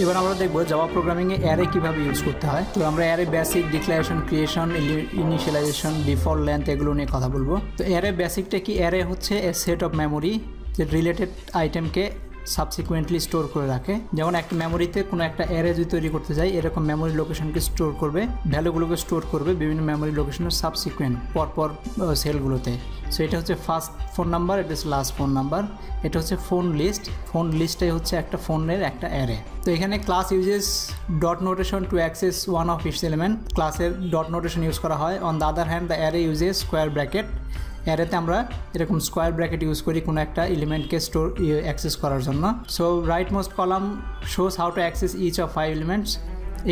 এবার আমরা দেখব জাভা প্রোগ্রামিংয়ে অ্যারে কীভাবে ইউজ করতে হয়। তো আমরা array basic, declaration, creation, initialisation, default length এগুলো নিয়ে কথা বলবো। তো অ্যারে বেসিকটা কি? অ্যারে হচ্ছে এ সেট অফ মেমোরি যে রিলেটেড আইটেমকে সাবসিকুয়েন্টলি স্টোর করে রাখে। যেমন একটা মেমোরিতে কোনো একটা অ্যারে যদি তৈরি করতে চাই, এরকম মেমোরি লোকেশনকে স্টোর করবে, ভ্যালুগুলোকে স্টোর করবে বিভিন্ন মেমোরি লোকেশনের সাবসিকুয়েন্ট পরপর সেলগুলোতে। সো এটা হচ্ছে ফার্স্ট ফোন নাম্বার, এটা হচ্ছে লাস্ট ফোন নাম্বার, এটা হচ্ছে ফোন লিস্ট। ফোন লিস্টটাই হচ্ছে একটা ফোনের একটা অ্যারে। তো এখানে class uses dot notation to access one of its element. ক্লাসের ডট নোটেশন ইউজ করা হয়। On the other hand the array uses square bracket. অ্যারেতে আমরা এরকম স্কোয়ার ব্র্যাকেট ইউজ করি কোনো একটা এলিমেন্টকে স্টোর অ্যাক্সেস করার জন্য। So right most column shows how to access each of 5 elements.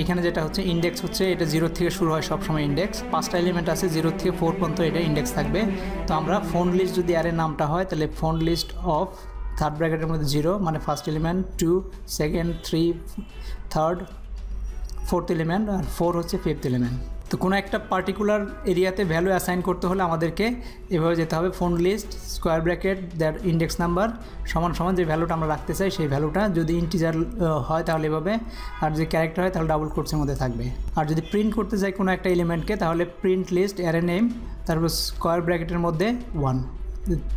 এখানে যেটা হচ্ছে ইন্ডেক্স হচ্ছে এটা 0 থেকে শুরু হয় সবসময় ইন্ডেক্স। 5টা এলিমেন্ট আছে, 0 থেকে 4 পর্যন্ত এটা ইন্ডেক্স থাকবে। তো আমরা ফোন লিস্ট যদি অ্যারে নামটা হয় তাহলে ফোন লিস্ট অফ থার্ড ব্র্যাকেটের মধ্যে 0 মানে first element, 2 second, 3 third, fourth element, আর 4 হচ্ছে ফিফথ এলিমেন্ট। তো কোনো একটা পার্টিকুলার এরিয়াতে ভ্যালু অ্যাসাইন করতে হলে আমাদেরকে এভাবে যেতে হবে। Phone list square bracket that index number সমান সমান যে ভ্যালুটা আমরা রাখতে চাই সেই ভ্যালুটা, যদি ইন্টিজার হয় তাহলে এভাবে, আর যদি ক্যারেক্টার হয় তাহলে ডাবল কোটসের মধ্যে থাকবে। আর যদি প্রিন্ট করতে চাই কোনো একটা এলিমেন্টকে তাহলে প্রিন্ট লিস্ট অ্যারে নেম তারপর স্কোয়ার ব্র্যাকেটের মধ্যে 1,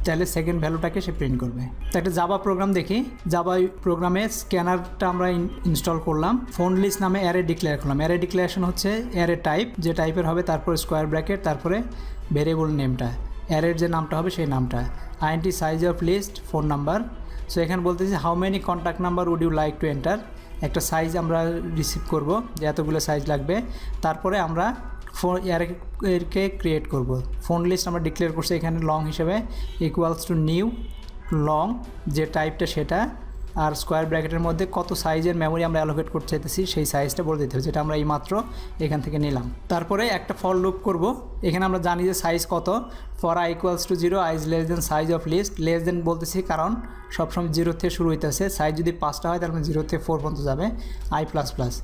তাহলে সেকেন্ড ভ্যালুটাকে সে প্রিন্ট করবে। তো একটা জাভা প্রোগ্রাম দেখি। জাভা প্রোগ্রামে স্ক্যানারটা আমরা ইনস্টল করলাম। ফোন লিস্ট নামে অ্যারে ডিক্লেয়ার করলাম। অ্যারে ডিক্লারেশন হচ্ছে অ্যারে টাইপ, যে টাইপের হবে তারপরে স্কোয়ার ব্র্যাকেট তারপরে ভেরিয়েবল নেমটা, অ্যারের যে নামটা হবে সেই নামটা। INT size of list phone number. So এখানে বলতেছি how many contact number would you like to enter. একটা সাইজ আমরা রিসিভ করব যে এতগুলো সাইজ লাগবে। তারপরে আমরা অ্যারেকে ক্রিয়েট করব। ফোন লিস্ট আমরা ডিক্লেয়ার করছি এখানে লং হিসেবে, ইকুয়ালস টু নিউ লং যে টাইপটা সেটা, আর স্কোয়ার ব্র্যাকেটের মধ্যে কত সাইজের মেমোরি আমরা অ্যালোকেট করতে চাইতেছি সেই সাইজটা বলে দিতে হবে, যেটা আমরা এই মাত্র এখান থেকে নিলাম। তারপরে একটা ফর লুপ করব। এখানে আমরা জানি যে সাইজ কত। For I equals to 0 I is less than size of list. Less than বলতেছি কারণ সবসময় 0 থেকে শুরু হইতেছে। সাইজ যদি 5টা হয় তাহলে 0 থেকে 4 পর্যন্ত যাবে। I plus plus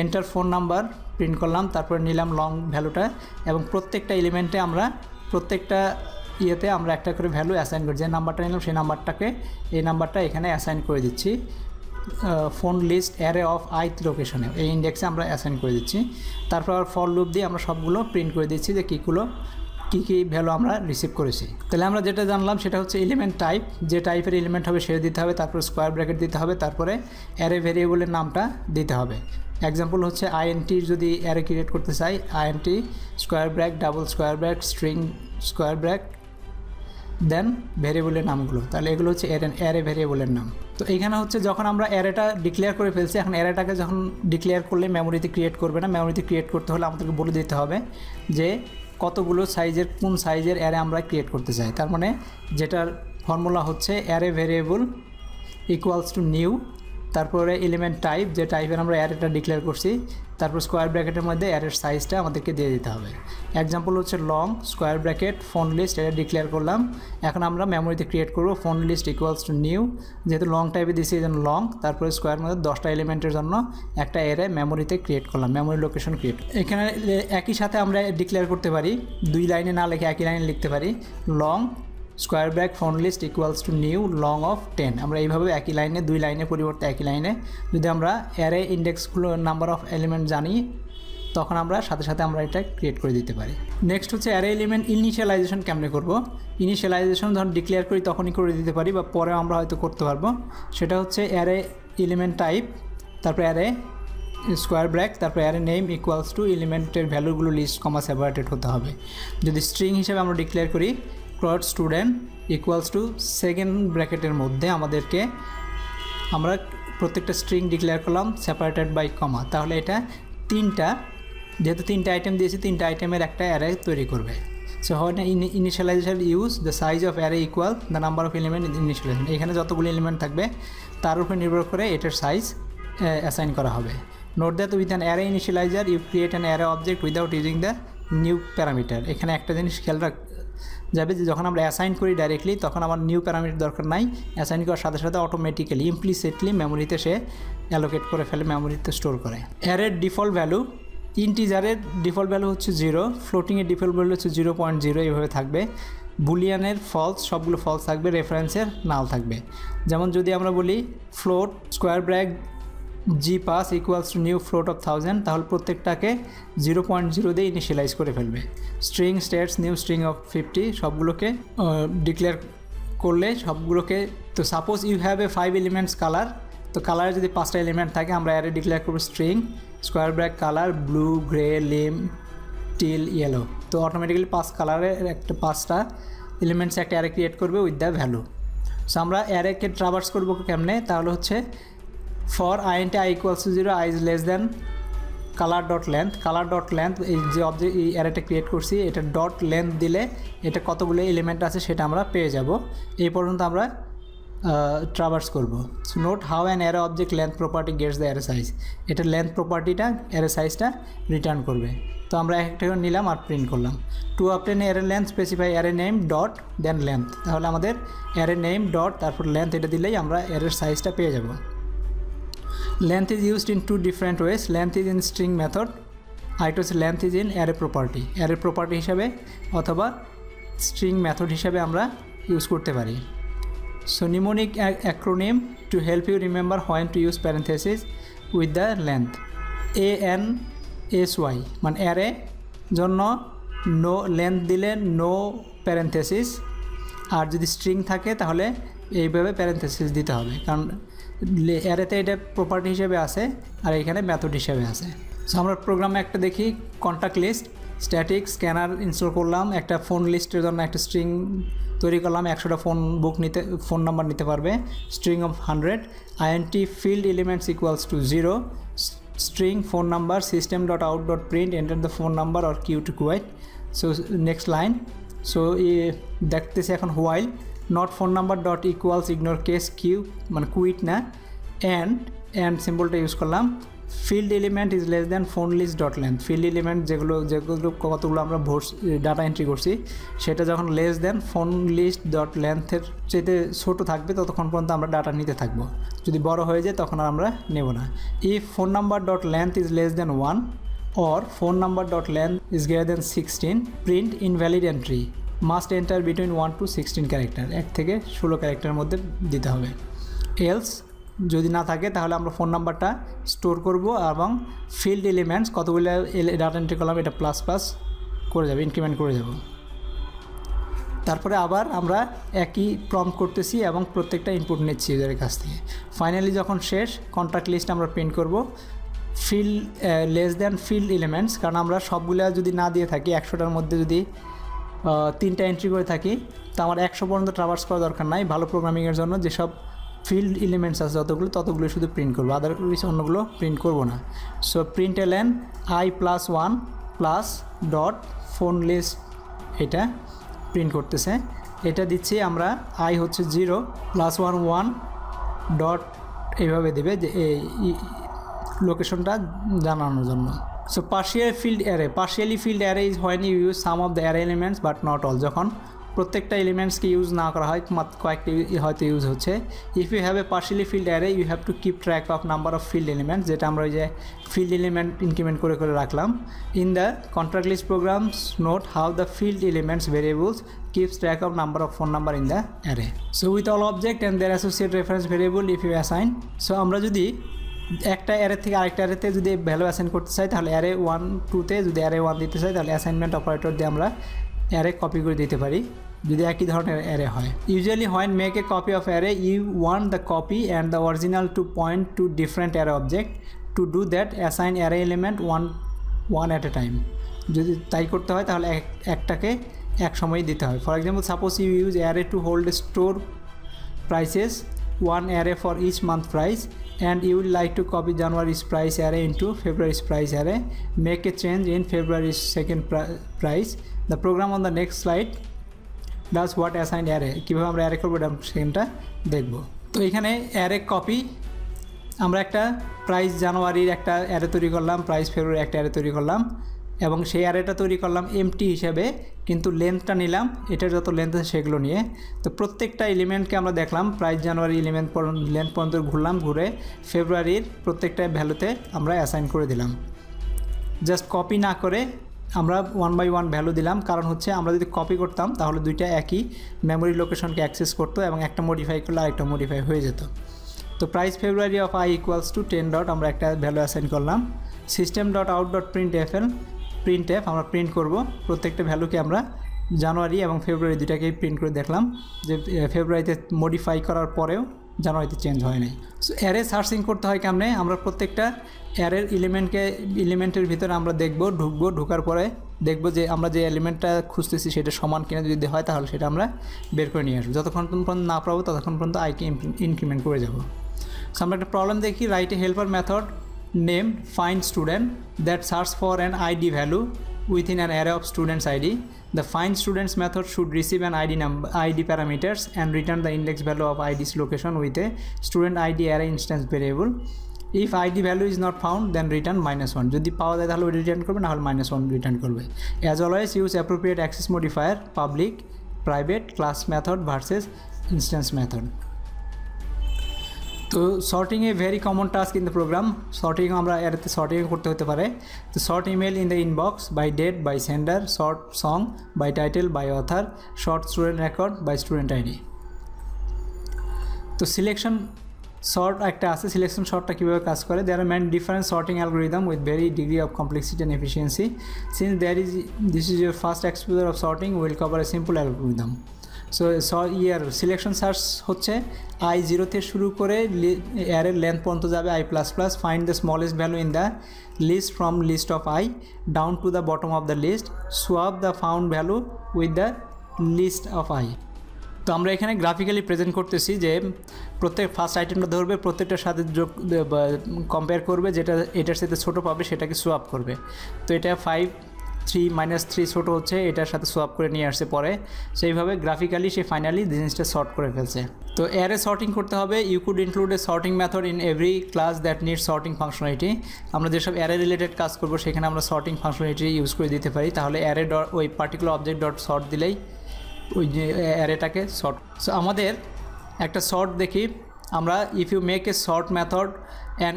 enter phone number print করলাম, তারপরে নিলাম লং ভ্যালুটা, এবং প্রত্যেকটা এলিমেন্টে আমরা প্রত্যেকটা ইয়েতে আমরা একটা করে ভ্যালু অ্যাসাইন করি। যে নাম্বারটা নিলাম সেই নাম্বারটাকে এই নাম্বারটা এখানে অ্যাসাইন করে দিচ্ছি। ফোন লিস্ট অ্যারে অফ আইথ লোকেশনে এই ইন্ডেক্সে আমরা অ্যাসাইন করে দিচ্ছি। তারপর ফর লুপ দিয়ে আমরা সবগুলো প্রিন্ট করে দিচ্ছি যে কী ভ্যালু আমরা রিসিভ করেছি। তাহলে আমরা যেটা জানলাম সেটা হচ্ছে এলিমেন্ট টাইপ, যে টাইপের এলিমেন্ট হবে সেটা দিতে হবে, তারপরে স্কোয়ার ব্র্যাকেট দিতে হবে, তারপরে অ্যারে ভেরিয়েবলের নামটা দিতে হবে। এক্সাম্পল হচ্ছে আইএনটির যদি অ্যারে ক্রিয়েট করতে চাই, INT square bracket double square bracket string square bracket then ভেরিয়েবলের নামগুলো, তাহলে এগুলো হচ্ছে অ্যারে ভেরিয়েবলের নাম। তো এইখানে হচ্ছে যখন আমরা অ্যারেটা ডিক্লেয়ার করে ফেলছি, এখন অ্যারেটাকে যখন ডিক্লেয়ার করলে মেমোরিতে ক্রিয়েট করবে না। মেমোরিতে ক্রিয়েট করতে হলে আমাদেরকে বলে দিতে হবে যে কতগুলো সাইজের কোন সাইজের অ্যারে আমরা ক্রিয়েট করতে চাই। তার মানে যেটার ফর্মুলা হচ্ছে array variable equals to new, তারপরে এলিমেন্ট টাইপ যে টাইপের আমরা অ্যারেটা ডিক্লেয়ার করছি, তারপর স্কোয়ার ব্র্যাকেটের মধ্যে অ্যারের সাইজটা আমাদেরকে দিয়ে দিতে হবে। এক্সাম্পল হচ্ছে long square bracket phone list এটা ডিক্লেয়ার করলাম। এখন আমরা মেমোরিতে ক্রিয়েট করব phone list equals to new, যেহেতু লং টাইপে দিয়েছি এই জন্য লং, তারপরে স্কোয়ার মধ্যে 10টা এলিমেন্টের জন্য একটা অ্যারে মেমোরিতে ক্রিয়েট করলাম, মেমোরি লোকেশন ক্রিয়েট। এখানে একই সাথে আমরা ডিক্লেয়ার করতে পারি, 2 লাইনে না লিখে একই লাইনে লিখতে পারি long square bracket phone list equals to new long of 10। আমরা এইভাবে একই লাইনে 2 লাইনের পরিবর্তে একই লাইনে যদি আমরা অ্যারে ইন্ডেক্সগুলো নাম্বার অফ এলিমেন্ট জানি তখন আমরা সাথে সাথে আমরা এটা ক্রিয়েট করে দিতে পারি। নেক্সট হচ্ছে অ্যারে এলিমেন্ট ইনিশিয়ালাইজেশন কেমনে করব। ইনিশিয়ালাইজেশন যখন ডিক্লেয়ার করি তখনই করে দিতে পারি বা পরে আমরা হয়তো করতে পারবো। সেটা হচ্ছে অ্যারে এলিমেন্ট টাইপ, তারপর অ্যারে স্কোয়ার ব্র্যাক, তারপর অ্যারে নেম ইকুয়ালস টু এলিমেন্টের ভ্যালুগুলো লিস্ট কমা সেপারেটেড হতে হবে। যদি স্ট্রিং হিসেবে আমরা ডিক্লেয়ার করি ক্লড স্টুডেন্ট ইকুয়ালস টু সেকেন্ড ব্র্যাকেটের মধ্যে আমাদেরকে আমরা প্রত্যেকটা স্ট্রিং ডিক্লেয়ার করলাম সেপারেটেড বাই কমা, তাহলে এটা যেহেতু 3টা আইটেম দিয়েছি 3টা আইটেমের একটা অ্যারে তৈরি করবে। সো হয় না initialisation use the size of array equal the number of element initialisation. এখানে যতগুলো এলিমেন্ট থাকবে তার উপর নির্ভর করে এটার সাইজ অ্যাসাইন করা হবে। Note that with an array initialiser you create an array object without using the new parameter. এখানে একটা জিনিস খেয়াল যাবে যে যখন আমরা অ্যাসাইন করি ডাইরেক্টলি তখন আমার নিউ প্যারামিটার দরকার নাই, অ্যাসাইন করার সাথে সাথে অটোমেটিক্যালি ইমপ্লিসিটলি মেমোরিতে সে অ্যালোকেট করে ফেলে, মেমোরিতে স্টোর করে। অ্যারের ডিফল্ট ভ্যালু ইন্টিজারের ডিফল্ট ভ্যালু হচ্ছে 0, ফ্লোটিংয়ের ডিফল্ট ভ্যালু হচ্ছে 0.0 এইভাবে থাকবে। বুলিয়ানের ফলস সবগুলো ফলস থাকবে, রেফারেন্সের নাল থাকবে। যেমন যদি আমরা বলি ফ্লোট স্কোয়ার ব্র্যাক জি পাস equals to new float of 1000, তাহলে প্রত্যেকটাকে 0.0 দিয়ে ইনিশিয়ালাইজ করে ফেলবে। String states new string of 50 সবগুলোকে ডিক্লেয়ার করলে সবগুলোকে, তো suppose you have a 5 elements colour, তো কালারে যদি 5টা এলিমেন্ট থাকে আমরা অ্যারে ডিক্লেয়ার করবো string square bracket colour blue grey lime teal yellow, তো অটোমেটিক্যালি 5 কালারের একটা 5টা এলিমেন্টস একটা অ্যারে ক্রিয়েট করবে উইথ দ্য ভ্যালু। সো আমরা অ্যারেকে ট্রাভার্স করবো কেমনে, তাহলে হচ্ছে for int i equals to 0 i is less than color dot length এই যে অবজেক্ট এই অ্যারেটা ক্রিয়েট করছি এটা ডট লেন্থ দিলে এটা কতগুলো এলিমেন্ট আছে সেটা আমরা পেয়ে যাব। এই পর্যন্ত আমরা ট্রাভার্স করব। So note how an array object length property gets the array size, এটা লেন্থ প্রপার্টিটা অ্যারে সাইজটা রিটার্ন করবে। তো আমরা একটা নিলাম আর প্রিন্ট করলাম। To obtain array length specify array name dot then length, তাহলে আমাদের অ্যারে নেম ডট তারপর লেন্থ এটা দিলেই আমরা অ্যারের সাইজটা পেয়ে যাব। Length is used in 2 different ways. Length is in string method, আরেকটা হচ্ছে length is in array property, array property হিসাবে অথবা string method হিসাবে আমরা ইউজ করতে পারি। So mnemonic acronym to help you remember when to use parentheses with the length, ANSY মানে array জন্য no length দিলে no parenthesis, আর যদি string থাকে তাহলে এইভাবে parenthesis দিতে হবে, কারণ অ্যারেতে এটা প্রপার্টি হিসেবে আছে আর এখানে মেথড হিসেবে আছে। সো আমরা প্রোগ্রামে একটা দেখি contact list static scanner install করলাম, একটা ফোন লিস্টের জন্য একটা স্ট্রিং তৈরি করলাম, 100টা ফোন নাম্বার নিতে পারবে, string of 100, int field elements equals to 0, string phone number system.out.print enter the phone number or q to quit। So next line, so দেখতেছি এখন while not phone number dot equals ignore case q মানে quit না, and সিম্বলটা use করলাম, field element is less than phone list dot length, field element যেগুলো কতগুলো আমরা data entry করছি সেটা যখন less than phone list dot লেন্থের চাইতে ছোটো থাকবে ততক্ষণ পর্যন্ত আমরা ডাটা নিতে থাকবো, যদি বড় হয়ে যায় তখন আর আমরা নেব না। if phone number dot length is less than 1 or phone number dot length is greater than 16 print invalid entry must enter between 1 to 16 character, 1 থেকে 16 ক্যারেক্টারের মধ্যে দিতে হবে। এলস যদি না থাকে তাহলে আমরা ফোন নাম্বারটা স্টোর করব এবং ফিল্ড এলিমেন্টস কতগুলো ডাটা এন্ট্রি করলাম এটা প্লাস প্লাস করে যাবে, ইনক্রিমেন্ট করে যাব। তারপরে আবার আমরা একই প্রম্পট করতেছি এবং প্রত্যেকটা ইনপুট নিচ্ছি ইউজারের কাছ থেকে। ফাইনালি যখন শেষ কন্ট্যাক্ট লিস্ট আমরা প্রিন্ট করব field less than field elements, কারণ আমরা সবগুলো যদি না দিয়ে থাকি 100টার মধ্যে যদি 3টা এন্ট্রি করে থাকি তো আমার 100 পর্যন্ত ট্রাভার্স করা দরকার নাই। ভালো প্রোগ্রামিংয়ের জন্য যেসব ফিল্ড এলিমেন্টস আছে ততগুলো শুধু প্রিন্ট করবো, আদারওয়াইজ অন্যগুলো প্রিন্ট করব না। So print ln i+1 plus dot phone list এটা প্রিন্ট করতেছে, এটা দিচ্ছি আমরা i হচ্ছে 0 +1 1 ডট এইভাবে দেবে যে এই লোকেশনটা জানানোর জন্য। So partially filled array is when you use some of the array elements but not all, যখন প্রত্যেকটা এলিমেন্টসকে ইউজ না করা হয় কয়েকটি হয়তো ইউজ হচ্ছে। If you have a partially filled array you have to keep track of number of filled elements, যেটা আমরা ওই যে ফিল্ড এলিমেন্ট ইনক্রিমেন্ট করে রাখলাম। In the contract list programs note how the filled elements variables keeps track of number of phone number in the array. So with all object and their associated reference variable if you assign, so আমরা যদি একটা array থেকে আরেকটা অ্যারেতে যদি value assign করতে চাই তাহলে অ্যারে 1 2 তে যদি অ্যারে 1 দিতে চাই তাহলে অ্যাসাইনমেন্ট অপারেটর দিয়ে আমরা অ্যারে কপি করে দিতে পারি যদি একই ধরনের অ্যারে হয়। Usually when make a copy of array you want the copy and the original to point to different array object. To do that assign array element one at a time. যদি তাই করতে হয় তাহলে একটাকে এক সময় দিতে হয়। For example suppose you use array to hold store prices one array for each month price and you would like to copy January's price array into February's price array. Make a change in February's second price. The program on the next slide does what assigned array. কীভাবে আমরা array করবো এটা সেখানটা দেখব। তো এখানে array copy আমরা একটা প্রাইস জানুয়ারির একটা অ্যারে তৈরি করলাম, প্রাইস ফেব্রুয়ারি একটা অ্যারে তৈরি করলাম এবং সেই অ্যারেটা তৈরি করলাম এমটি হিসেবে, কিন্তু লেন্থটা নিলাম এটার যত লেন্থ আছে সেগুলো নিয়ে। তো প্রত্যেকটা এলিমেন্টকে আমরা দেখলাম প্রাইস জানুয়ারি লেন্থ পর্যন্ত ঘুরলাম, ঘুরে ফেব্রুয়ারির প্রত্যেকটা ভ্যালুতে আমরা অ্যাসাইন করে দিলাম। জাস্ট কপি না করে আমরা 1 by 1 ভ্যালু দিলাম, কারণ হচ্ছে আমরা যদি কপি করতাম তাহলে দুইটা একই মেমোরি লোকেশনকে অ্যাক্সেস করতো এবং একটা মডিফাই করলে আরেকটা মডিফাই হয়ে যেত। তো price February of I equals two 10 dot আমরা একটা ভ্যালু অ্যাসাইন করলাম। System dot out dot print F আমরা প্রিন্ট করব প্রত্যেকটা ভ্যালুকে আমরা জানুয়ারি এবং ফেব্রুয়ারি দুটাকেই প্রিন্ট করে দেখলাম যে ফেব্রুয়ারিতে মডিফাই করার পরেও জানুয়ারিতে চেঞ্জ হয় নাই। সো অ্যারে সার্চিং করতে হয় কেমনে, আমরা প্রত্যেকটা অ্যারের এলিমেন্টের ভিতরে আমরা ঢোকার পরে দেখব যে আমরা যে এলিমেন্টটা খুঁজতেছি সেটা সমান কিনা, যদি হয় তাহলে সেটা আমরা বের করে নিয়ে আসবো। যতক্ষণ পর্যন্ত না পাবো ততক্ষণ পর্যন্ত আইকে ইনক্রিমেন্ট করে যাব। সো আমরা একটা প্রবলেম দেখি, write a helper method name find student that search for an ID value within an array of students ID. The find students method should receive an ID parameters and return the index value of ID's location with a student ID array instance variable. If ID value is not found, then return -1. যদি পাওয়া যায় তাহলে return করবে, না হলে -1 return করবে। As always, use appropriate access modifier public, private, class method versus instance method. তো sorting a very common task in the program. Sorting আমরা এরতে সর্টিং করতে হতে পারে। তো sort email in the inbox by date by sender, sort song by title by author, sort student record by student ID. তো selection sort একটা আছে, selection শর্টটা কীভাবে কাজ করে, there are many different sorting algorithm with very degree of complexity and efficiency. Since this is your first exposure of sorting, will cover a simple algorithm. So selection search হচ্ছে i0 থেকে শুরু করে অ্যারের length পর্যন্ত যাবে i++, find the smallest value in the list from list of i down to the bottom of the list, swap the found value with the list of i। তো আমরা এখানে গ্রাফিক্যালি প্রেজেন্ট করতেছি যে প্রত্যেক first আইটেমটা ধরবে, প্রত্যেকটার সাথে কম্পেয়ার করবে, যেটা এটার সাথে ছোটো পাবে সেটাকে সোয়াপ করবে। তো এটা 3 ছোটো হচ্ছে, এটার সাথে সোয়াপ করে নিয়ে আসছে পরে, সেইভাবে গ্রাফিক্যালি সে ফাইনালি জিনিসটা সর্ট করে ফেলছে। তো অ্যারে সর্টিং করতে হবে, you could include a sorting method in every class that need sorting functionality. আমরা যেসব অ্যারে রিলেটেড কাজ করবো সেখানে আমরা সর্টিং ফাংশনালিটি ইউজ করে দিতে পারি, তাহলে অ্যারে ওই পার্টিকুলার অবজেক্ট ডট সর্ট দিলেই ওই যে অ্যারেটাকে সর্ট। সো আমাদের একটা সর্ট দেখি আমরা, if you make a sort method and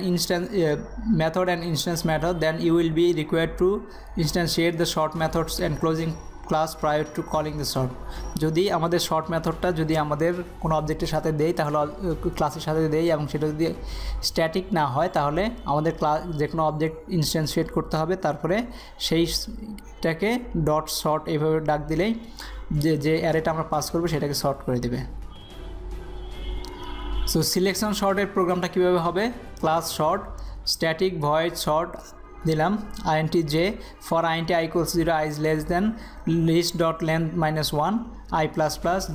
instance method, then you will be required to instantiate the sort methods and closing class prior to calling the sort. যদি আমাদের short মেথডটা যদি আমাদের কোনো অবজেক্টের সাথে দেই তাহলে ক্লাসের সাথে দেই এবং সেটা যদি স্ট্যাটিক না হয় তাহলে আমাদের ক্লাস যে কোনো অবজেক্ট ইনস্ট্যান্সিয়েট করতে হবে, তারপরে সেইটাকে ডট সর্ট এইভাবে ডাক দিলেই যে অ্যারেটা আমরা পাস করবো সেটাকে সর্ট করে দেবে। সো সিলেকশন শর্টের প্রোগ্রামটা কীভাবে হবে, class short static void short দিলাম int j for int i equals 0 i is less than list dot length -1 i++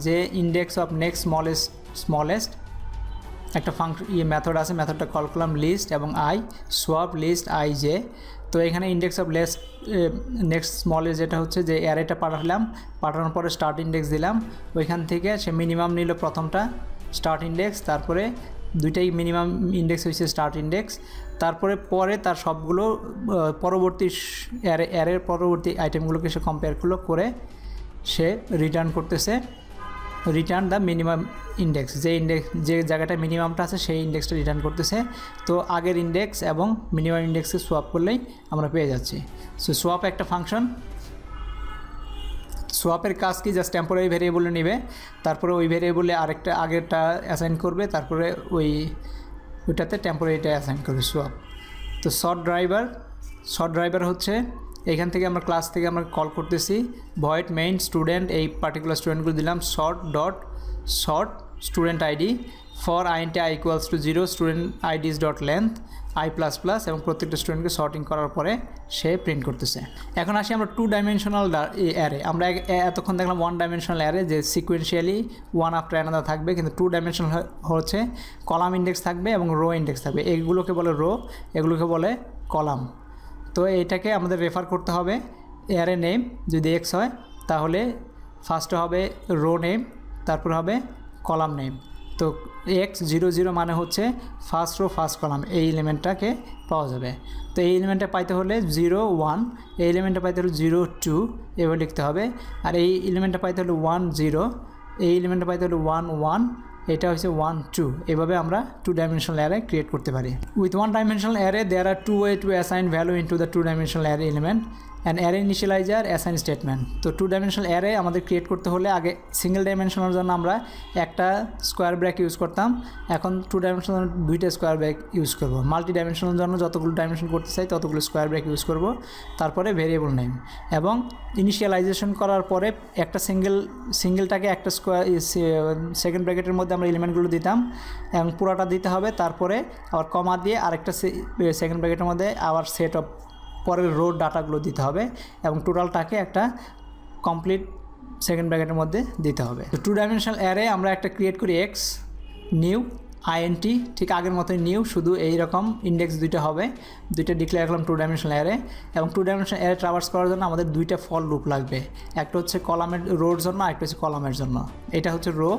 j index of next smallest একটা ফাংশন মেথড আছে, মেথডটা কল করলাম লিস্ট এবং i swap list i j। তো এখানে index of next smallest যেটা হচ্ছে যে অ্যারেটা পাঠানোর পরে স্টার্ট ইন্ডেক্স দিলাম, ওইখান থেকে সে মিনিমাম নিল প্রথমটা স্টার্ট ইন্ডেক্স, তারপরে দুইটাই মিনিমাম ইন্ডেক্স হয়েছে স্টার্ট ইন্ডেক্স, তারপরে তার সবগুলো পরবর্তী অ্যারের পরবর্তী আইটেমগুলোকে সে কম্পেয়ার করে সে রিটার্ন করতেছে, রিটার্ন দ্য মিনিমাম ইন্ডেক্স, যে জায়গাটা মিনিমামটা আছে সেই ইন্ডেক্সটা রিটার্ন করতেছে। তো আগের ইন্ডেক্স এবং মিনিমাম ইন্ডেক্সকে সোয়াপ করলেই আমরা পেয়ে যাচ্ছি। সো সোয়াপ একটা ফাংশন, সোয়াপের কাজ কি, জাস্ট টেম্পোরারি ভেরিয়েবলে নেবে, তারপরে ওই ভেরিয়েবলে আরেকটা আগেরটা অ্যাসাইন করবে, তারপরে ওইটাতে টেম্পোরারিটা অ্যাসাইন করবে সোয়াপ। তো শর্ট ড্রাইভার হচ্ছে এখান থেকে আমরা ক্লাস থেকে আমরা কল করতেছি ভয়েড মেইন স্টুডেন্ট, এই পার্টিকুলার স্টুডেন্টগুলো দিলাম sort student ID for int i equals to 0 student IDs dot length i++ এবং প্রত্যেকটা স্টুডেন্টকে সর্টিং করার পরে সে প্রিন্ট করতেছে। এখন আসি আমরা 2 ডাইমেনশনাল অ্যারে। আমরা এতক্ষণ দেখলাম 1 ডাইমেনশনাল অ্যারে যে সিকুয়েন্সিয়ালি ওয়ান আফটার অ্যানাদার থাকবে, কিন্তু 2 ডাইমেনশনাল হচ্ছে কলাম ইন্ডেক্স থাকবে এবং রো ইন্ডেক্স থাকবে, এগুলোকে বলে রো, এগুলোকে বলে কলাম। তো এইটাকে আমাদের রেফার করতে হবে অ্যারে নেম, যদি x হয় তাহলে ফার্স্টে হবে রো নেম, তারপর হবে কলাম নেম। তো x00 মানে হচ্ছে ফার্স্ট রো ফার্স্ট কলাম, এই এলিমেন্টটাকে পাওয়া যাবে। তো এই এলিমেন্টটা পাইতে হলে 0 1, এই এলিমেন্টটা পাইতে হলে 0 2 এভাবে লিখতে হবে, আর এই এলিমেন্টটা পাইতে হলে 1 0, এই এলিমেন্টটা পাইতে হলে 1 1, এটা হচ্ছে 1 2, এভাবে আমরা 2 ডাইমেনশনাল অ্যারে ক্রিয়েট করতে পারি। With 1 dimensional array there are 2 way to assign value into the 2 dimensional array element. An array initialiser assign statement. তো 2 ডাইমেনশনাল অ্যারে আমাদের ক্রিয়েট করতে হলে আগে সিঙ্গেল ডাইমেনশনের জন্য আমরা একটা স্কোয়ার ব্র্যাক ইউজ করতাম, এখন 2 ডাইমেনশনাল দুইটা স্কোয়ার ব্র্যাক ইউজ করব। মাল্টি ডাইমেনশনের জন্য যতগুলো ডাইমেনশন করতে চাই ততগুলো স্কোয়ার ব্র্যাক ইউজ করব। তারপরে ভেরিয়েবল নেম এবং ইনিশিয়ালাইজেশন করার পরে একটা সিঙ্গেলটাকে একটা স্কোয়ার সেকেন্ড ব্র্যাকেটের মধ্যে আমরা এলিমেন্টগুলো দিতাম এবং পুরোটা দিতে হবে। তারপরে আবার কমা দিয়ে আরেকটা সেকেন্ড ব্র্যাকেটের মধ্যে আবার সেট অফ পরের রো ডাটাগুলো দিতে হবে এবং টোটালটাকে একটা কমপ্লিট সেকেন্ড ব্র্যাকেটের মধ্যে দিতে হবে। তো 2 ডাইমেনশনাল অ্যারে আমরা একটা ক্রিয়েট করি এক্স নিউ আইএনটি, ঠিক আগের মতোই নিউ, শুধু এই রকম ইন্ডেক্স দুইটা হবে, দুইটা ডিক্লেয়ার করলাম 2 ডাইমেনশনাল অ্যারে। এবং 2 ডাইমেনশনাল অ্যারে ট্রাভার্স করার জন্য আমাদের দুইটা ফর লুপ লাগবে, একটা হচ্ছে কলামের রোর জন্য, আরেকটা হচ্ছে কলামের জন্য। এটা হচ্ছে rho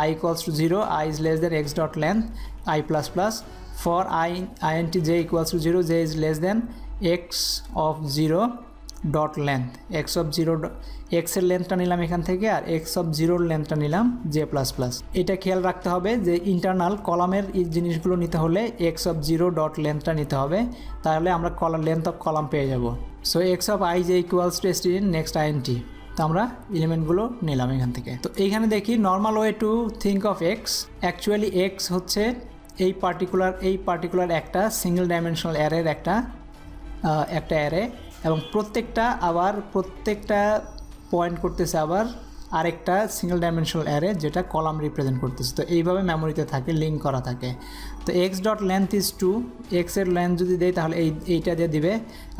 i = 0, i is less than x dot length i plus plus for int j = 0, j is less than x of 0 dot length, x এর লেন্থটা নিলাম এখান থেকে আর x অফ 0 লেন্থটা নিলাম j প্লাস প্লাস। এটা খেয়াল রাখতে হবে যে ইন্টারনাল কলামের এই জিনিসগুলো নিতে হলে x অফ 0 ডট লেন্থটা নিতে হবে, তাহলে আমরা লেন্থ অফ কলাম পেয়ে যাব। So x of i j = std next int, তো আমরা এলিমেন্টগুলো নিলাম এখান থেকে। তো এইখানে দেখি normal way to think of x, actually x হচ্ছে এই পার্টিকুলার একটা সিঙ্গেল ডাইমেনশনাল অ্যারের একটা অ্যারে এবং প্রত্যেকটা পয়েন্ট করতেছে আবার আরেকটা সিঙ্গেল ডাইমেনশনাল অ্যারে যেটা কলাম রিপ্রেজেন্ট করতেছে। তো এইভাবে মেমোরিতে থাকে, লিঙ্ক করা থাকে। তো x dot length is 2, x এর লেন্থ যদি দেই তাহলে এইটা দিয়ে দিবে,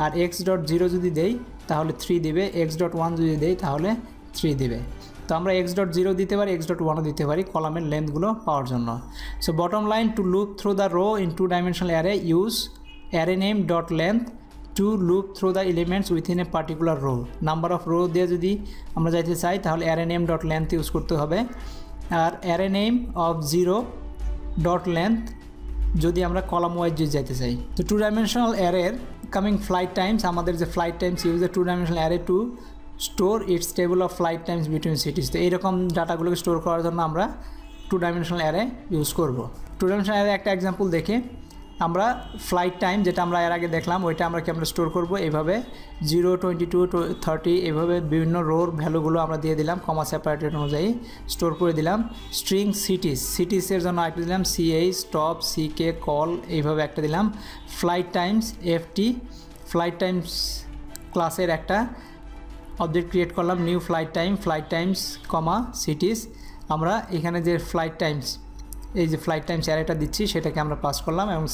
আর x ডট 0 যদি দেই তাহলে 3 দিবে, x ডট 1 যদি দেই তাহলে 3 দিবে। তো আমরা x ডট 0 দিতে পারি, x ডট 1ও দিতে পারি কলামের লেন্থগুলো পাওয়ার জন্য। So bottom line, to loop through the row in 2 dimensional array use array name dot length to loop through the elements within a particular row. Number of row দিয়ে যদি আমরা যাইতে চাই তাহলে array name dot length use করতে হবে, আর array name of 0 dot length যদি আমরা কলাম ওয়াইজ যদি যাইতে চাই। তো 2 ডাইমেনশনাল অ্যারের কামিং ফ্লাইট টাইমস, আমাদের যে flight Times use the 2 dimensional array two store it's table of flight Times between সিটিজ। তো এইরকম ডাটাগুলোকে স্টোর করার জন্য আমরা 2 ডাইমেনশনাল অ্যারে ইউজ করব। 2 ডাইমেনশনাল অ্যারে একটা এক্সাম্পল দেখে আমরা ফ্লাইট টাইম যেটা আমরা এর আগে দেখলাম ওইটা আমরা স্টোর করব এইভাবে 0, 22, 30 এইভাবে বিভিন্ন রোর ভ্যালুগুলো আমরা দিয়ে দিলাম, কমা সেপারেটেড অনুযায়ী স্টোর করে দিলাম। স্ট্রিং সিটিসের জন্য একটা দিলাম ch স্টপ ck কল, এইভাবে একটা দিলাম। Flight Times ft, flight Times ক্লাসের একটা অবজেক্ট ক্রিয়েট করলাম, নিউ ফ্লাইট টাইমস কমা সিটিস। আমরা এখানে যে ফ্লাইট টাইমস এই যে ফ্লাইট টাইমস অ্যারেটা দিচ্ছি সেটাকে আমরা পাস করলাম এবং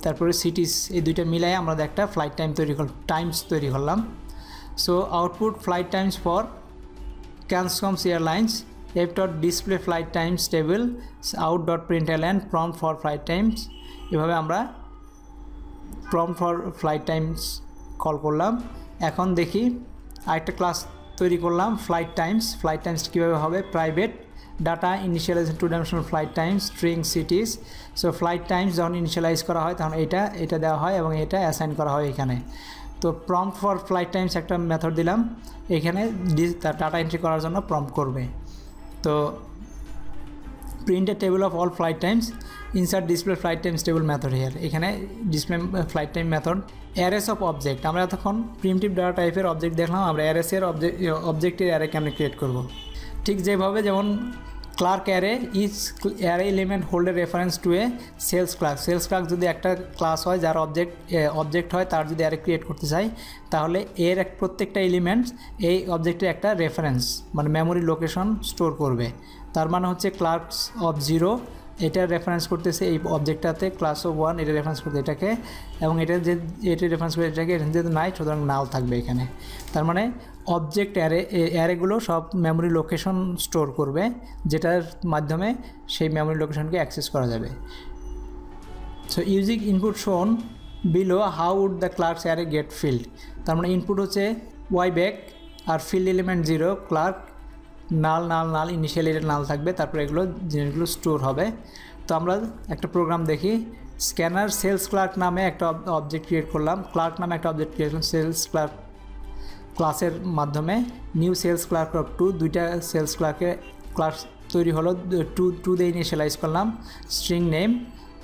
তারপরে সিটিস, এই দুইটা মিলাই আমরা একটা ফ্লাইট টাইমস তৈরি করলাম। So output flight times for ক্যানসকমস airlines f dot display flight times table out dot println prompt for flight times. এভাবে আমরা prompt for flight times call করলাম। এখন দেখি আরেকটা ক্লাস তৈরি করলাম ফ্লাইট টাইমস কীভাবে হবে, private data initialisation 2 dimensional flight times string cities. So flight times যখন ইনিশিয়ালাইজ করা হয় তখন এটা দেওয়া হয় এবং এটা অ্যাসাইন করা হয় এখানে। তো প্রম্পট ফর ফ্লাইট টাইমস একটা মেথড দিলাম, এখানে ডাটা এন্ট্রি করার জন্য প্রম্পট করবে। তো print a table of all flight times, insert display flight times table method here, এখানে display flight time method. Arrays of object, আমরা এতক্ষণ প্রিমিটিভ ডাটা টাইপের অবজেক্ট দেখলাম, আমরা অ্যারেসের অবজেক্টের অ্যারে কেমন ক্রিয়েট করব। ঠিক যেমন clerk array, each array element hold a reference to a sales clerk যদি একটা ক্লাস হয় যার অবজেক্ট হয় তার যদি অ্যারে ক্রিয়েট করতে চাই তাহলে এর প্রত্যেকটা এলিমেন্টস এই অবজেক্টের একটা রেফারেন্স মানে মেমোরি লোকেশন স্টোর করবে। তার মানে হচ্ছে ক্লার্কস অফ 0 এটা রেফারেন্স করতেছে এই অবজেক্টটাতে, ক্লাস অফ 1 এটা রেফারেন্স করতে এটাকে, এবং এটা রেফারেন্স করে এটাকে, যেহেতু নাই সুতরাং নাল থাকবে এখানে। তার মানে অবজেক্ট অ্যারেগুলো সব মেমোরি লোকেশন স্টোর করবে যেটার মাধ্যমে সেই মেমোরি লোকেশনকে অ্যাক্সেস করা যাবে। So using input shown below how would the clerks array get filled. তার মানে ইনপুট হচ্ছে ওয়াই ব্যাক আর filled element 0 clerk null initially এটা নাল থাকবে, তারপরে এগুলো জিনিসগুলো স্টোর হবে। তো আমরা একটা প্রোগ্রাম দেখি, স্ক্যানার সেলস ক্লার্ক নামে একটা অবজেক্ট ক্রিয়েট করলাম, ক্লার্ক নামে একটা অবজেক্ট ক্রিয়েট করলাম সেলস ক্লার্ক ক্লাসের মাধ্যমে, নিউ সেলস ক্লার্ক অফ 2 দুইটা সেলস ক্লার্কের ক্লাস তৈরি হলো, 2 দিয়ে ইনিশিয়ালাইজ করলাম, string name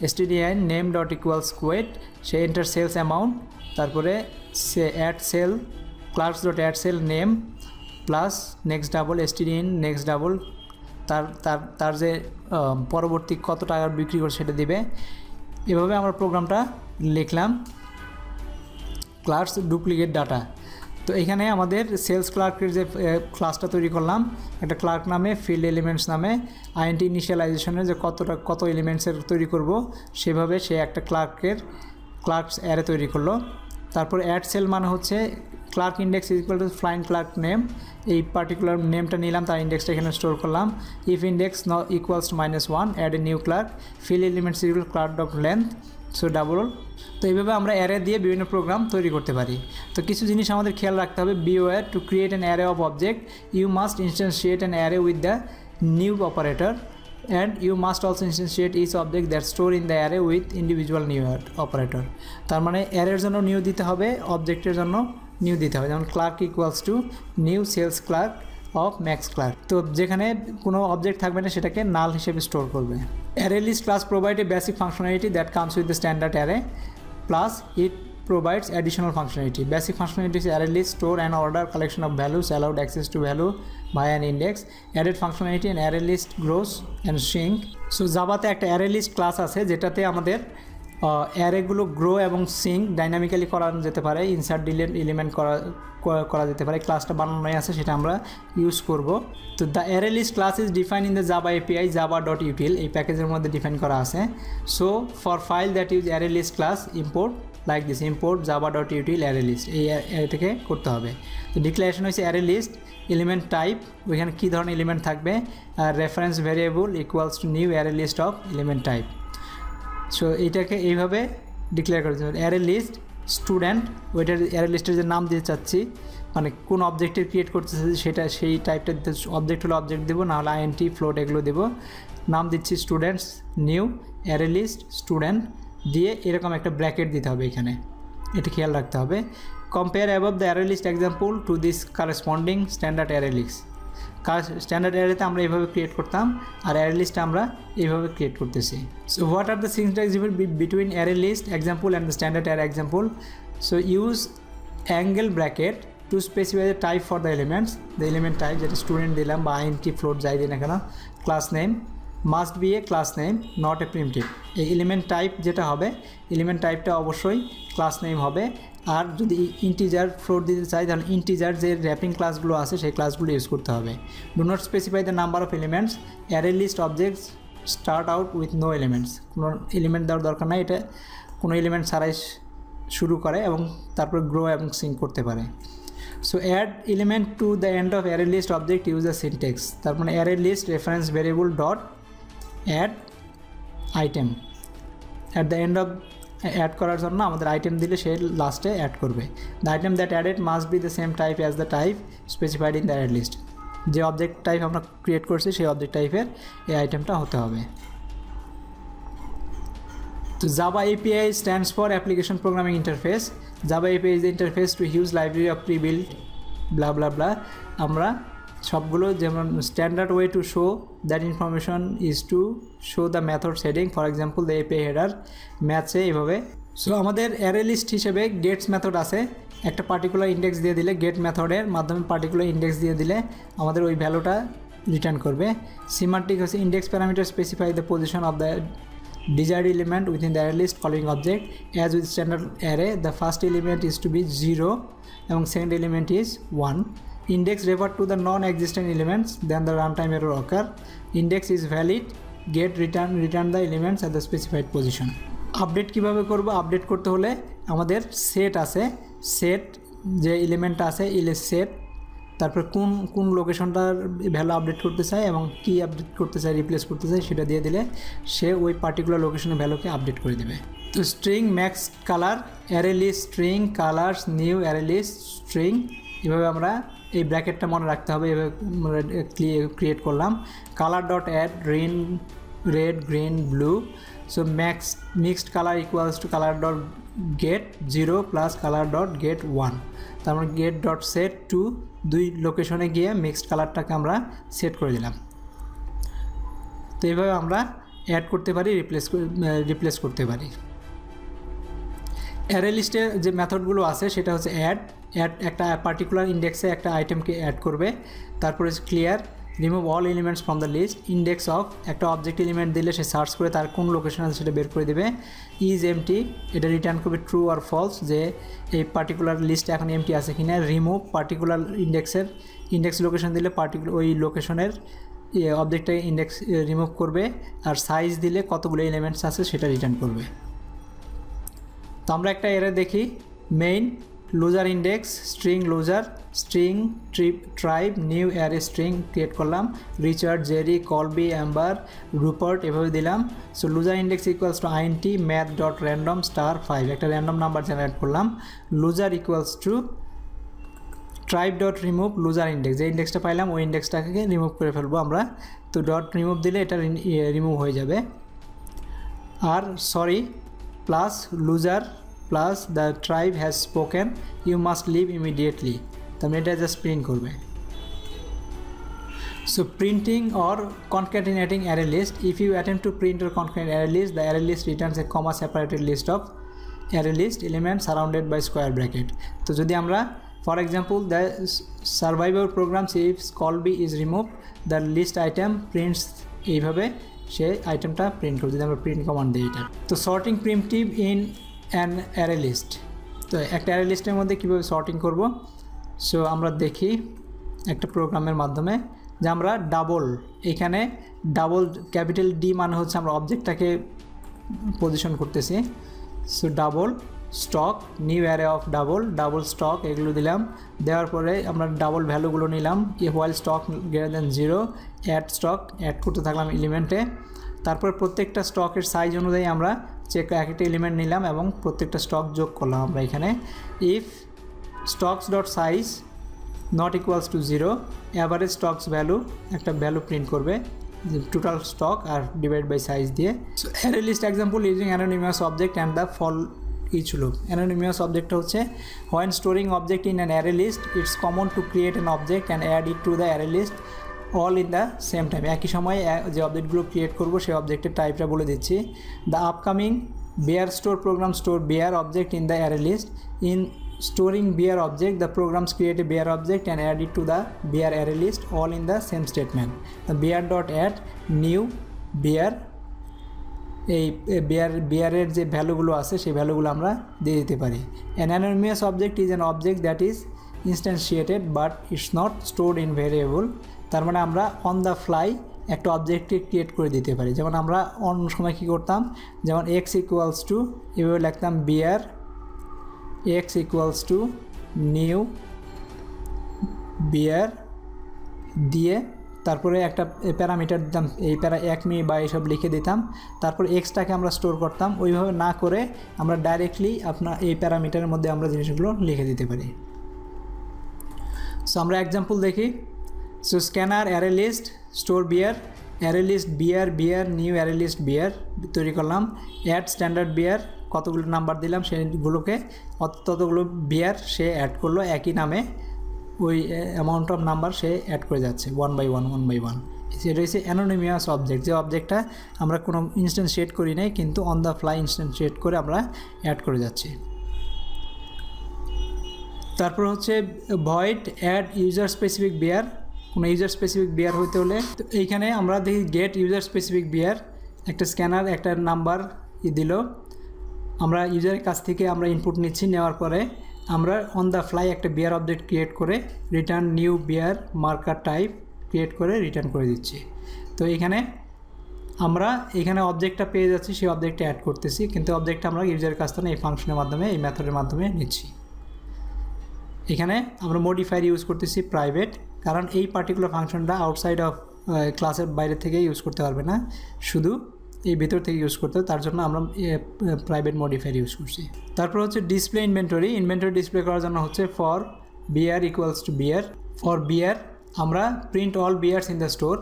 stdin name dot equals weight, সে এন্টার সেলস অ্যামাউন্ট, তারপরে সে add sale clerks dot add sale name plus next double stdin next double তার যে পরবর্তী কত টাকা বিক্রি করে সেটা দিবে। এভাবে আমরা প্রোগ্রামটা লিখলাম ক্লার্কস ডুপ্লিকেট ডাটা। তো এখানে আমাদের সেলস ক্লার্কের যে ক্লাসটা তৈরি করলাম, একটা ক্লার্ক নামে ফিল্ড এলিমেন্টস নামে আইএনটি ইনিশিয়ালাইজেশনের যে কত এলিমেন্টসের তৈরি করব সেভাবে সে একটা ক্লার্কস অ্যারে তৈরি করলো। তারপর অ্যাড সেল মানে হচ্ছে clerk index is equal to flying clerk name, এই পার্টিকুলার নেমটা নিলাম, তার ইন্ডেক্সটা এখানে স্টোর করলাম। If index equals to -1 add a new clerk, fill elements equal clerk dot length, so double. তো এইভাবে আমরা অ্যারে দিয়ে বিভিন্ন প্রোগ্রাম তৈরি করতে পারি। তো কিছু জিনিস আমাদের খেয়াল রাখতে হবে, beware to create an array of object you must instantiate an array with the new operator and you must also instantiate each object that store in the array with individual new operator। তার মানে অ্যারের জন্য new দিতে হবে, অবজেক্টের জন্য new দিতে হবে। যেমন clerk equals to new cells clerk of max clerk, তো যেখানে কোনো অবজেক্ট থাকবে না সেটাকে নাল হিসেবে স্টোর করবে। Array list class provide a basic functionality that comes with the standard array plus it provides additional functionality. Basic functionality is array list, store and order collection of values, allowed access to value by an index. Added functionality and array list grows and shrink. So জাভাতে একটা array list class আছে যেটাতে আমাদের অ্যারেগুলো grow এবং sync dynamically করা যেতে পারে, insert delete element করা যেতে পারে। ক্লাসটা বানানোই আছে, সেটা আমরা ইউজ করব। তো the array list class is define in the Java API java.util, এই প্যাকেজের মধ্যে ডিফাইন করা আছে। So for file that use array list class import like this, import java.util array list, এই অ্যারে থেকে করতে হবে। তো ডিক্লারেশন হচ্ছে অ্যারে লিস্ট এলিমেন্ট টাইপ, ওইখানে কী ধরনের এলিমেন্ট থাকবে, আর reference variable equals to new array list of element type. So এইটাকে এইভাবে ডিক্লেয়ার করতে হবে। অ্যারে লিস্ট স্টুডেন্ট, ওইটার অ্যারে লিস্টের যে নাম দিতে চাচ্ছি, মানে কোন অবজেক্টের ক্রিয়েট করতে চাচ্ছি সেটা, সেই টাইপটা দিতে, অবজেক্ট হলে অবজেক্ট দেবো, নাহলে আইএনটি ফ্লোট এগুলো দেবো। নাম দিচ্ছি students new array list student দিয়ে এরকম একটা ব্র্যাকেট দিতে হবে এখানে, এটা খেয়াল রাখতে হবে। Compare above the array list example to this corresponding standard array list. Standard অ্যারেতে আমরা এইভাবে ক্রিয়েট করতাম, আর অ্যারে লিস্টে আমরা এইভাবে ক্রিয়েট করতেছি। So what are the syntax difference between array list example and the standard array example? So use angle bracket to specify the type for the elements, the element type যেটা student দিলাম বা INT float যাই দিই না কেন, class name must be a class name not a primitive. এই element type যেটা হবে, এলিমেন্ট টাইপটা অবশ্যই ক্লাস নেম হবে। আর যদি ইন্টিজার ফ্লোট দিতে চাই তাহলে ইন্টিজার যে র্যাপিং ক্লাসগুলো আছে সেই ক্লাসগুলো ইউজ করতে হবে। Do not specify the number of elements, array list objects start out with no elements, কোনো এলিমেন্ট দেওয়ার দরকার নাই, এটা কোনো এলিমেন্ট ছাড়াই শুরু করে এবং তারপরে গ্রো এবং সিঙ্ক করতে পারে। So add element to the end of array list object use the syntax, তার মানে array list reference variable dot add item, at the end of add করার জন্য আমাদের আইটেম দিলে সে লাস্টে অ্যাড করবে। The item that added must be the same type as the type specified in the add list, যে object type আমরা ক্রিয়েট করছি সেই অবজেক্ট টাইপের এই আইটেমটা হতে হবে। তো Java API stands for application programming interface. Java API is the interface to huge library of pre build blah blah blah. আমরা সবগুলো যেমন standard way to show that information is to show the method setting, for example the API header ম্যাথসে এইভাবে। So আমাদের array list হিসেবে gets method আছে, একটা particular index দিয়ে দিলে, গেট মেথডের মাধ্যমে পার্টিকুলার ইন্ডেক্স দিয়ে দিলে আমাদের ওই ভ্যালুটা রিটার্ন করবে। সিমান্টিক হচ্ছে index parameter specify the position of the desired element within the array list following object. As with standard array, the first element is to be 0 and second element is 1. Index refer to the non-existent elements, then the runtime error occur. Index is valid, get return the elements at the specified position. Update কিভাবে করব? Update করতে হলে আমাদের set আছে, set যে এলিমেন্টটা আছে set, তারপর কোন লোকেশনটার ভ্যালু আপডেট করতে চাই এবং কি আপডেট করতে চাই, রিপ্লেস করতে চাই সেটা দিয়ে দিলে সে ওই পার্টিকুলার লোকেশনের ভ্যালুকে আপডেট করে দেবে। তো string max colour, array list string colours new array list string, এভাবে আমরা এই ব্র্যাকেটটা মনে রাখতে হবে। এভাবে ক্রিয়েট করলাম colour dot add red green blue. So mixed colour equals to colour dot get 0 plus colour dot get 1, তারপর গেট ডট সেট টু, দুই লোকেশনে গিয়ে মিক্সড কালারটাকে আমরা সেট করে দিলাম। তো এইভাবে আমরা অ্যাড করতে পারি, রিপ্লেস করতে পারি। অ্যারে লিস্টের যে মেথডগুলো আছে সেটা হচ্ছে অ্যাড একটা পার্টিকুলার ইন্ডেক্সে একটা আইটেমকে অ্যাড করবে। তারপরে clear, remove all elements from the list, index of একটা অবজেক্ট এলিমেন্ট দিলে সে সার্চ করে তার কোন লোকেশন আছে সেটা বের করে দেবে। ইজ এমটি, এটা রিটার্ন করবে ট্রু আর ফলস, যে এই পার্টিকুলার লিস্টে এখন এমটি আছে কিনা। রিমুভ পার্টিকুলার ইন্ডেক্স লোকেশন দিলে ওই লোকেশনের অবজেক্টটা ইন্ডেক্স রিমুভ করবে, আর সাইজ দিলে কতগুলো এলিমেন্টস আছে সেটা রিটার্ন করবে। তো আমরা একটা এরে দেখি, main loser index, string loser, string tribe, new array string create করলাম, রিচার্ড, জেরি, কলবি, অ্যাম্বার, রুপার্ট এভাবে দিলাম। So loser index equals two int math dot random *5, একটা র্যান্ডম নাম্বার জেনারেট করলাম। Loser equals to tribe dot remove loser index, যে ইন্ডেক্সটা পাইলাম ওই ইন্ডেক্সটাকে remove করে ফেলবো আমরা। তো ডট রিমুভ দিলে এটা রিমুভ হয়ে যাবে। আর sorry plus loser plus the tribe has spoken, you must leave immediately, তাহলে এটা জাস্ট প্রিন্ট করবে। So printing or concatenating array list, if you attempt to print or concatenate array list, the array list returns a comma separated list of array list elements surrounded by square bracket. তো যদি আমরা for example the survivor program if callby is removed, the list item prints এইভাবে সে আইটেমটা print করবে যদি আমরা print command দিই এটা। তো sorting primitive in an array list, তো একটা অ্যারে লিস্টের মধ্যে কীভাবে সর্টিং করব। সো আমরা দেখি একটা প্রোগ্রামের মাধ্যমে যে আমরা এখানে ডাবল ক্যাপিটাল ডি মানে হচ্ছে আমরা অবজেক্টটাকে পজিশন করতেছি। So double stock, new array of double stock এগুলো দিলাম। দেওয়ার পরে আমরা ডাবল ভ্যালুগুলো নিলাম, while stock greater than 0, add stock add করতে থাকলাম এলিমেন্টে। তারপর প্রত্যেকটা স্টকের সাইজ অনুযায়ী আমরা এক একটা এলিমেন্ট নিলাম এবং প্রত্যেকটা স্টক যোগ করলাম আমরা এখানে। If stocks dot size not equals to 0, average stocks value একটা ভ্যালু প্রিন্ট করবে টোটাল স্টক আর ডিভাইড বাই সাইজ দিয়ে। Array list example using anonymous object and the for each loop. Anonymous object হচ্ছে when storing object in an array list, it's common to create an object and add it to the array list all in the same time. একই সময়ে যে অবজেক্টগুলো create করব সেই অবজেক্টের টাইপটা বলে দিচ্ছি। The upcoming bear store program store bear object in the array list. In storing bear object, the programs create a bear object and add it to the bear array list all in the same statement. The bear dot add new bear, এই বিয়ারের যে ভ্যালুগুলো আছে সেই ভ্যালুগুলো আমরা দিয়ে দিতে পারি। An anonymous object is an object that is instantiated but it's not stored in variable, তার মানে আমরা অন দ্য ফ্লাই একটা অবজেক্টকে ক্রিয়েট করে দিতে পারি। যেমন আমরা অন্য সময় কী করতাম, যেমন x ইকুয়ালস টু এভাবে লিখতাম বিয়ার, x ইকুয়ালস টু নিউ বিয়ার দিয়ে তারপরে একটা প্যারামিটার দিতাম, এই এক মিনিট বা এইসব লিখে দিতাম, তারপর এক্সটাকে আমরা স্টোর করতাম। ওইভাবে না করে আমরা ডাইরেক্টলি আপনার এই প্যারামিটারের মধ্যে আমরা জিনিসগুলো লিখে দিতে পারি। সো আমরা এক্সাম্পল দেখি। So scanner array list store beer, array list beer new array list beer তৈরি করলাম। অ্যাড স্ট্যান্ডার্ড বিয়ার, কতগুলো নাম্বার দিলাম সেগুলোকে ততগুলো বিয়ার সে অ্যাড করলো একই নামে, ওই অ্যামাউন্ট অফ নাম্বার সে অ্যাড করে যাচ্ছে 1 by 1 সেটা হচ্ছে অ্যানোনিমাস অবজেক্ট, যে অবজেক্টটা আমরা কোনো ইনস্ট্যান্সিয়েট করি নাই কিন্তু অন দ্য ফ্লাই ইনস্ট্যান্সিয়েট করে আমরা অ্যাড করে যাচ্ছি। তারপর হচ্ছে ভয়েড অ্যাড ইউজার স্পেসিফিক বিয়ার, কোনো ইউজার স্পেসিফিক বিয়ার হইতে হলে তো এইখানে আমরা দেখি গেট ইউজার স্পেসিফিক বিয়ার, একটা স্ক্যানার একটা নাম্বার দিল, আমরা ইউজারের কাছ থেকে আমরা ইনপুট নিচ্ছি, নেওয়ার পরে আমরা অন দ্য ফ্লাই একটা বিয়ার অবজেক্ট ক্রিয়েট করে রিটার্ন নিউ বিয়ার মার্কার টাইপ ক্রিয়েট করে রিটার্ন করে দিচ্ছি। তো আমরা এখানে অবজেক্টটা পেয়ে যাচ্ছি, সেই অবজেক্টটা অ্যাড করতেছি, কিন্তু অবজেক্টটা আমরা ইউজারের কাছ থেকে এই ফাংশনের মাধ্যমে এই মেথডের মাধ্যমে নিচ্ছি। এখানে আমরা মডিফায়ার ইউজ করতেছি প্রাইভেট, কারণ এই পার্টিকুলার ফাংশনটা আউটসাইড অফ ক্লাসের বাইরে থেকে ইউজ করতে পারবে না, শুধু এই ভিতর থেকে ইউজ করতে, তার জন্য আমরা প্রাইভেট মডিফায়ার ইউজ করছি। তারপর হচ্ছে ডিসপ্লে ইনভেন্টরি ডিসপ্লে করার জন্য হচ্ছে for beer equals to beer, for beer আমরা print all beers in the store,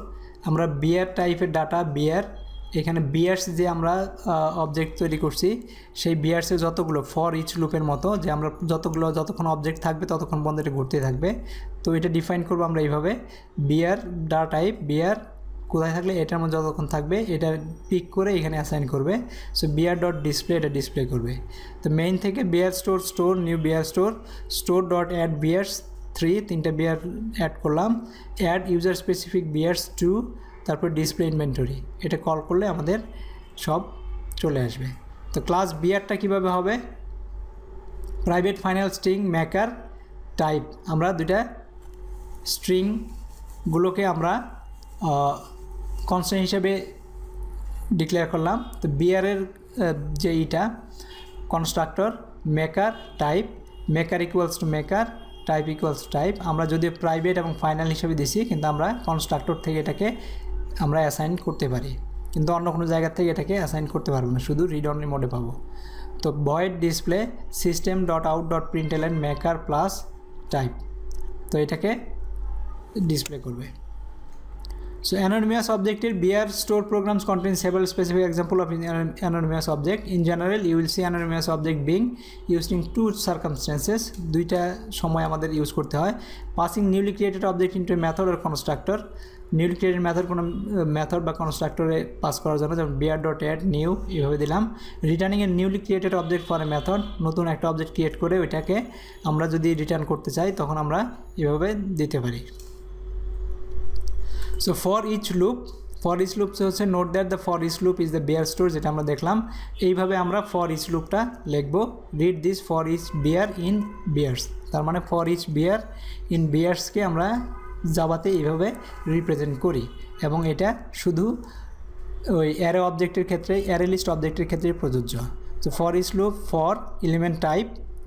আমরা বিয়ার টাইপের ডাটা বিয়ার, এখানে বিয়ার্স যে আমরা অবজেক্ট তৈরি করছি সেই বিয়ার্সের যতগুলো ফর ইচ লুপের মতো, যে আমরা যতক্ষণ অবজেক্ট থাকবে ততক্ষণ পর্যন্ত এটা ঘুরতে থাকবে। তো এটা ডিফাইন করবো আমরা এইভাবে বিয়ার ডাটা টাইপ বিয়ার কোথায় থাকলে এটার মধ্যে যতক্ষণ থাকবে এটা পিক করে এখানে অ্যাসাইন করবে। সো বিয়ার ডট ডিসপ্লে এটা ডিসপ্লে করবে। তো মেইন থেকে বিয়ার স্টোর নিউ বিয়ার স্টোর ডট অ্যাড বিয়ার্স 3 তিনটা বিয়ার অ্যাড করলাম, অ্যাড ইউজার স্পেসিফিক বিয়ার্স 2, তারপর ডিসপ্লে ইনভেন্টরি এটা কল করলে আমাদের সব চলে আসবে। তো ক্লাস বিয়ারটা কীভাবে হবে, private final string maker type, আমরা দুইটা স্ট্রিংগুলোকে আমরা কনস্ট্যান্ট হিসেবে ডিক্লেয়ার করলাম। তো বিয়ারের যে এইটা constructor maker type, maker equals to maker, type equals to type. আমরা যদি প্রাইভেট এবং ফাইনাল হিসেবে দিছি, কিন্তু আমরা কনস্ট্রাক্টর থেকে এটাকে আমরা অ্যাসাইন করতে পারি, কিন্তু অন্য কোনো জায়গা থেকে এটাকে অ্যাসাইন করতে পারবো না, শুধু রিড অনলি মোডে পাবো। তো void display system dot out dot প্রিন্টএলএন maker plus type, তো এটাকে ডিসপ্লে করবে। So anonymous objective bear store programs contain several specific example of anonymous object. In general, you will see anonymous object being used in two circumstances. দুইটা সময় আমাদের use করতে হয়। Passing newly created object into a method or constructor. Newly created method কোনো method বা কনস্ট্রাক্টরে pass করার জন্য, যেমন bear dot add new এইভাবে দিলাম। Returning a newly created object for a method, নতুন একটা অবজেক্ট ক্রিয়েট করে ওইটাকে আমরা যদি রিটার্ন করতে চাই তখন আমরা এভাবে দিতে পারি। So for each loop হচ্ছে note that the for each loop is the beer store, যেটা আমরা দেখলাম। এইভাবে আমরা ফর ইচ লুপটা লিখব, read this for each beer in beers, তার মানে ফর ইচ বিয়ার ইন বিয়ার্সকে আমরা জাভাতে এইভাবে রিপ্রেজেন্ট করি, এবং এটা শুধু ওই অ্যারে অবজেক্টের ক্ষেত্রে, অ্যারে লিস্ট অবজেক্টের ক্ষেত্রে প্রযোজ্য। তো for each loop for element type,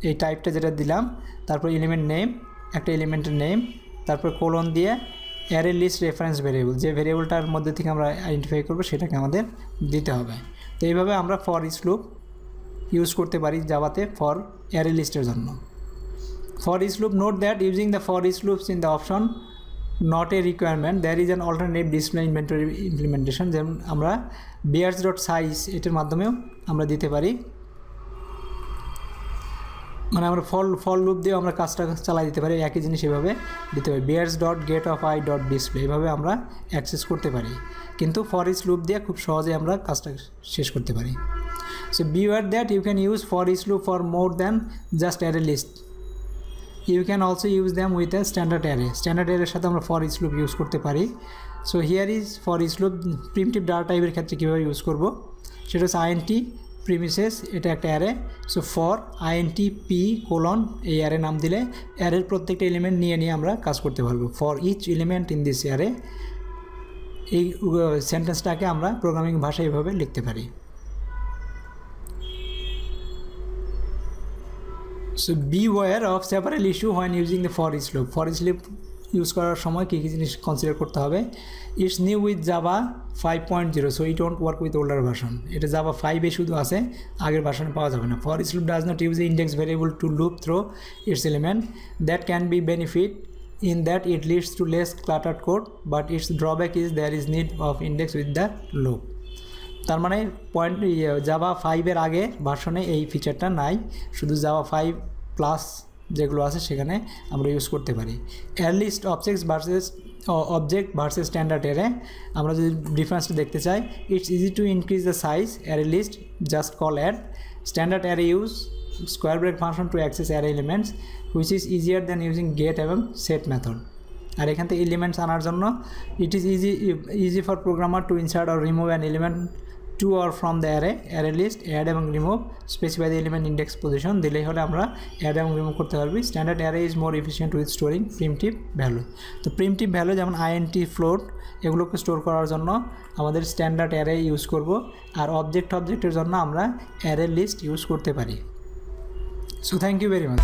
এই টাইপটা যেটা দিলাম, তারপর এলিমেন্ট নেম, একটা এলিমেন্টের নেম, তারপর কোলন দিয়ে অ্যারে লিস্ট রেফারেন্স ভেরিয়েবল, যে ভেরিয়েবলটার মধ্যে থেকে আমরা আইডেন্টিফাই করবো সেটাকে আমাদের দিতে হবে। তো এইভাবে আমরা ফর ইচ লুপ ইউজ করতে পারি জাভাতে ফর অ্যারে লিস্টের জন্য। For each loop, note that using the for each loops in the option not a requirement, there is an alternative display inventory implementation, যেমন আমরা বিয়ার্স ডট সাইজ এটার মাধ্যমেও আমরা দিতে পারি, মানে আমরা ফল লুপ দিয়েও আমরা কাজটা চালাই দিতে পারি, একই জিনিস এভাবে দিতে পারি। Beers dot get of I dot display এভাবে আমরা অ্যাক্সেস করতে পারি, কিন্তু ফর ইচ লুপ দিয়ে খুব সহজে আমরা কাজটা শেষ করতে পারি। So beware that you can use for each loop for more than just array list, you can also use them with a standard অ্যারের সাথে আমরা ফর ইচ লুপ ইউজ করতে পারি। So here is for each loop primitive data টাইপের ক্ষেত্রে কীভাবে use করবো, সেটা হচ্ছে আইএনটি প্রিমিসেস, এটা একটা array. So for int P colon, এই অ্যারে নাম দিলে অ্যারের প্রত্যেকটা এলিমেন্ট নিয়ে আমরা কাজ করতে পারবো। For each element in this array, এই সেন্টেন্সটাকে আমরা প্রোগ্রামিং ভাষায় এভাবে লিখতে পারি। So beware of several issue when using the for each loop, for each loop use করার সময় কী কী জিনিস কনসিডার করতে হবে। It's new with Java 5.0, so it won't work with older version, এটা জাভা 5-এ শুধু আছে, আগের ভার্সনে পাওয়া যাবে না। For each loop does not use A index variable to loop through its element, that can be benefit in that it leads to less cluttered code, but its drawback is there is need of index with the loop. তার মানে Java 5-এর আগে ভার্সনে এই ফিচারটা নাই, শুধু Java 5+ যেগুলো আছে সেখানে আমরা ইউজ করতে পারি। Array list object versus standard array, আমরা যদি ডিফারেন্সটা দেখতে চাই, it's easy to increase the size array list, just call add. Standard array use square break function to access array elements, which is easier than using get এবং set method. আর এখান থেকে elements আনার জন্য it is easy for programmer to insert or remove an element to or from the array list, add এবং remove, specify the element index position, দিলেই হলে আমরা অ্যাড এবং রিমুভ করতে পারবি। Standard array is more efficient with storing primitive value. তো primitive value যেমন int float, এগুলোকে স্টোর করার জন্য আমাদের স্ট্যান্ডার্ড অ্যারে ইউজ করব, আর অবজেক্টের জন্য আমরা অ্যারে লিস্ট ইউজ করতে পারি। So thank you very much.